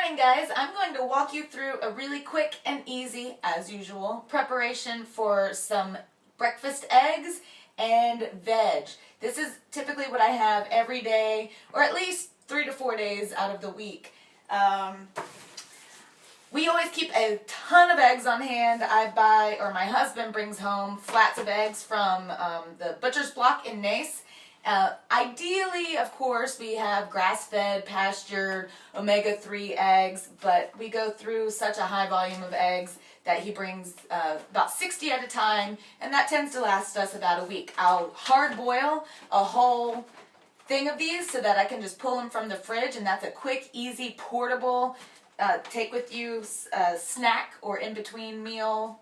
morning, guys. I'm going to walk you through a really quick and easy, as usual, preparation for some breakfast eggs and veg. This is typically what I have every day, or at least 3 to 4 days out of the week. We always keep a ton of eggs on hand. I buy, or my husband brings home flats of eggs from the butcher's block in Nace. Ideally, of course, we have grass-fed, pastured, omega-3 eggs, but we go through such a high volume of eggs that he brings about 60 at a time, and that tends to last us about a week. I'll hard boil a whole thing of these so that I can just pull them from the fridge, and that's a quick, easy, portable, take with you snack or in-between meal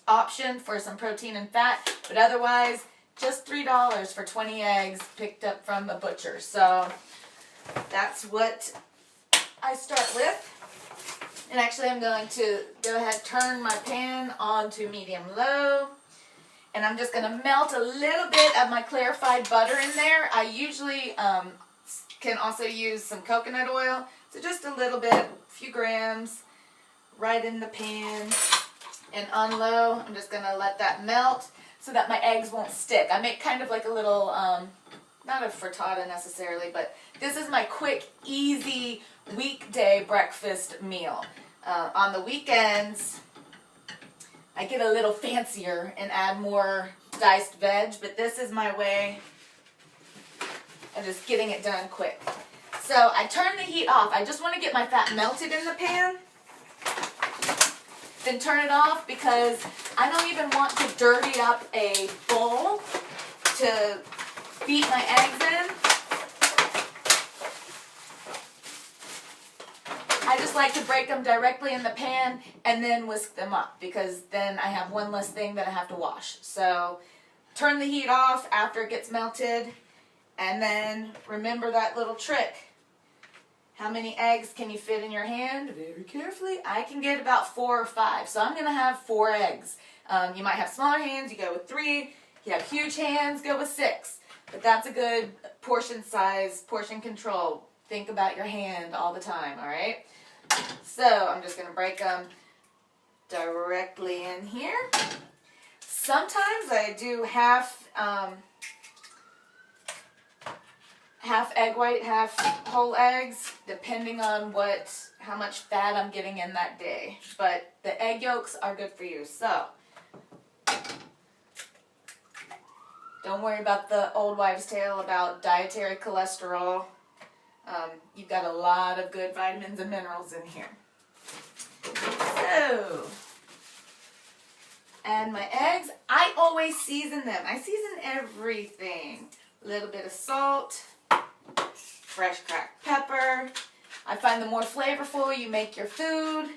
option for some protein and fat, but otherwise, just $3 for 20 eggs picked up from a butcher. So that's what I start with. And actually I'm going to go ahead and turn my pan on to medium-low. And I'm just going to melt a little bit of my clarified butter in there. I usually can also use some coconut oil. So just a little bit, a few grams, right in the pan. And on low, I'm just going to let that melt so that my eggs won't stick. I make kind of like a little, not a frittata necessarily, but this is my quick, easy weekday breakfast meal. On the weekends, I get a little fancier and add more diced veg, but this is my way of just getting it done quick. So I turn the heat off. I just want to get my fat melted in the pan. Then turn it off because I don't even want to dirty up a bowl to beat my eggs in. I just like to break them directly in the pan and then whisk them up because then I have one less thing that I have to wash. So turn the heat off after it gets melted, and then remember that little trick. How many eggs can you fit in your hand? Very carefully. I can get about 4 or 5. So I'm going to have 4 eggs. You might have smaller hands, you go with 3. You have huge hands, go with 6. But that's a good portion size, portion control. Think about your hand all the time, all right? So I'm just going to break them directly in here. Sometimes I do half egg white, half whole eggs, depending on how much fat I'm getting in that day. But the egg yolks are good for you. So don't worry about the old wives' tale about dietary cholesterol. You've got a lot of good vitamins and minerals in here. So, and my eggs, I always season them. I season everything. A little bit of salt, fresh cracked pepper. I find the more flavorful you make your food,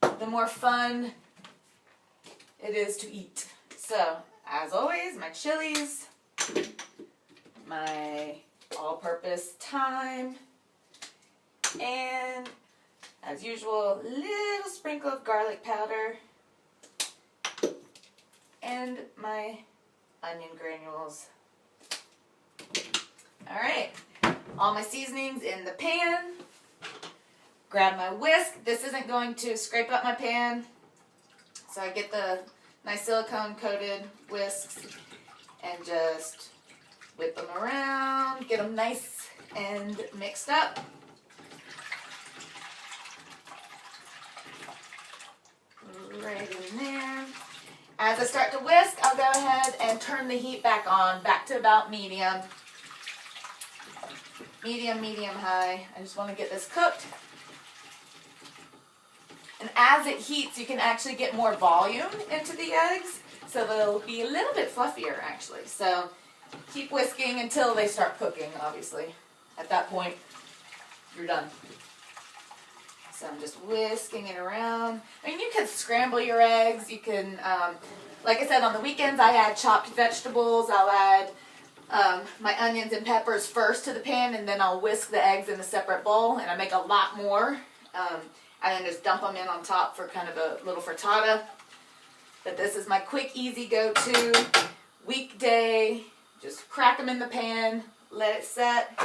the more fun it is to eat. So, as always, my chilies, my all-purpose thyme, and as usual, a little sprinkle of garlic powder, and my onion granules. Alright, all my seasonings in the pan. Grab my whisk. This isn't going to scrape up my pan, so I get the nice silicone coated whisks and just whip them around, get them nice and mixed up. Right in there. As I start to whisk, I'll go ahead and turn the heat back on, back to about medium. Medium high. I just want to get this cooked. And as it heats, you can actually get more volume into the eggs, so they'll be a little bit fluffier actually. So keep whisking until they start cooking, obviously. At that point, you're done. So I'm just whisking it around. I mean, you can scramble your eggs. You can, like I said, on the weekends I add chopped vegetables. I'll add my onions and peppers first to the pan, and then I'll whisk the eggs in a separate bowl, and I make a lot more. And then just dump them in on top for kind of a little frittata. But this is my quick, easy go-to weekday. Just crack them in the pan, let it set.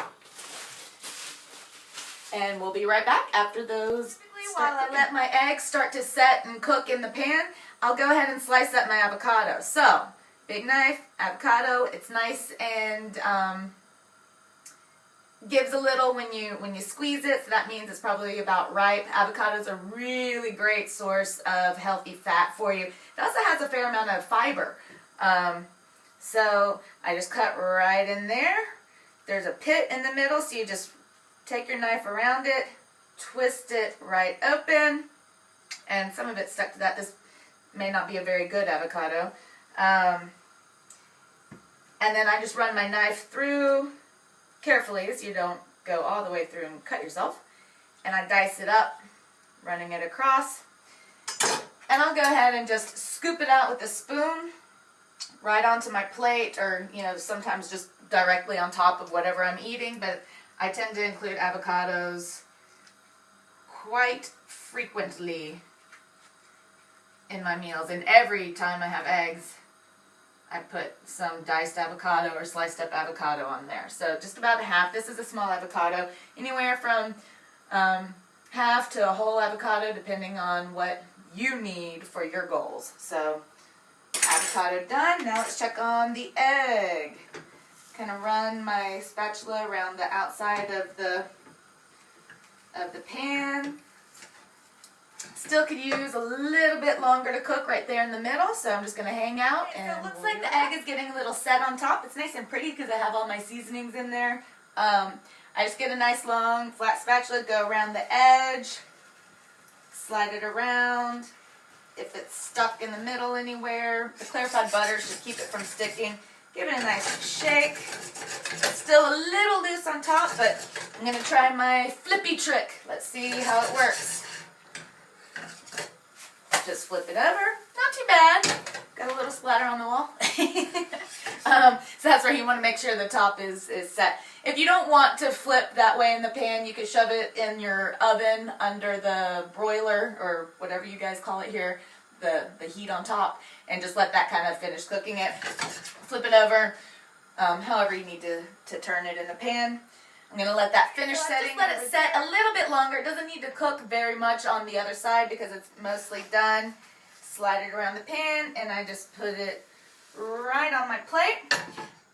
And we'll be right back after those. While I let my eggs start to set and cook in the pan, I'll go ahead and slice up my avocado. So, big knife, avocado, it's nice and gives a little when you squeeze it, so that means it's probably about ripe. Avocado's a really great source of healthy fat for you. It also has a fair amount of fiber. So I just cut right in there. There's a pit in the middle, so you just take your knife around it, twist it right open, and some of it stuck to that. This may not be a very good avocado. And then I just run my knife through carefully so you don't go all the way through and cut yourself. And I dice it up, running it across. And I'll go ahead and just scoop it out with a spoon right onto my plate, or sometimes just directly on top of whatever I'm eating, but I tend to include avocados quite frequently in my meals, and every time I have eggs I put some diced avocado or sliced up avocado on there. So just about a half. This is a small avocado, anywhere from half to a whole avocado depending on what you need for your goals. So avocado done. Now let's check on the egg. Kind of run my spatula around the outside of the pan. Still could use a little bit longer to cook right there in the middle, so I'm just going to hang out. And so it looks like the egg is getting a little set on top. It's nice and pretty because I have all my seasonings in there. I just get a nice long flat spatula, go around the edge, slide it around. If it's stuck in the middle anywhere, the clarified butter should keep it from sticking. Give it a nice shake. It's still a little loose on top, but I'm going to try my flippy trick. Let's see how it works. Just flip it over. Not too bad. Got a little splatter on the wall. So that's where you want to make sure the top is set. If you don't want to flip that way in the pan, you could shove it in your oven under the broiler, or whatever you guys call it here, the heat on top, and just let that kind of finish cooking it. Flip it over, however you need to turn it in the pan. I'm going to let that finish setting. Just let it set a little bit longer. It doesn't need to cook very much on the other side because it's mostly done. Slide it around the pan, and I just put it right on my plate.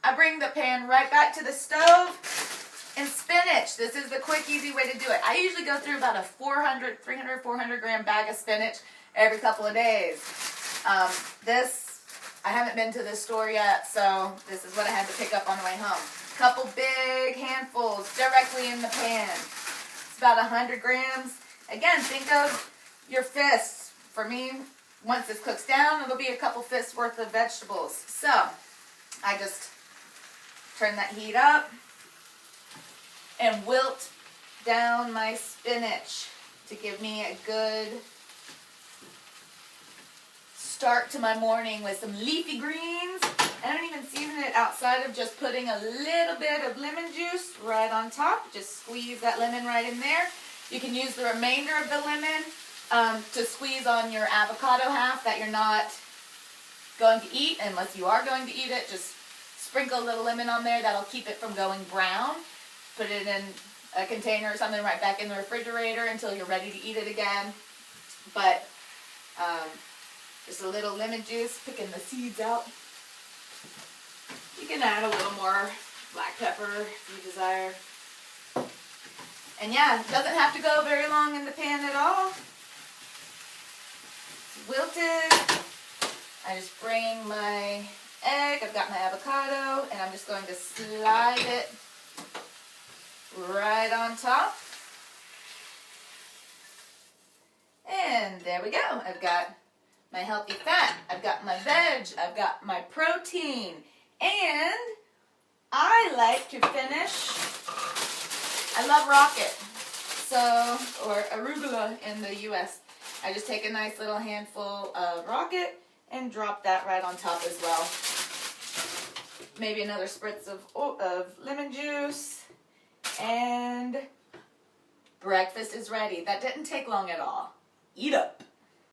I bring the pan right back to the stove. And spinach. This is the quick, easy way to do it. I usually go through about a 400 gram bag of spinach every couple of days. I haven't been to this store yet, so this is what I had to pick up on the way home. Couple big handfuls directly in the pan. It's about 100 grams. Again, think of your fists. For me, once this cooks down, it'll be a couple fists worth of vegetables. So, I just turn that heat up and wilt down my spinach to give me a good start to my morning with some leafy greens. I don't even season it outside of just putting a little bit of lemon juice right on top. Just squeeze that lemon right in there. You can use the remainder of the lemon to squeeze on your avocado half that you're not going to eat. Unless you are going to eat it, just sprinkle a little lemon on there. That'll keep it from going brown. Put it in a container or something right back in the refrigerator until you're ready to eat it again. But just a little lemon juice, picking the seeds out. You can add a little more black pepper if you desire. And yeah, it doesn't have to go very long in the pan at all. It's wilted. I just bring my egg, I've got my avocado, and I'm just going to slide it right on top. And there we go. I've got my healthy fat, I've got my veg, I've got my protein, and I like to finish, I love rocket, or arugula in the U.S. I just take a nice little handful of rocket and drop that right on top as well. Maybe another spritz of lemon juice, and breakfast is ready. That didn't take long at all. Eat up.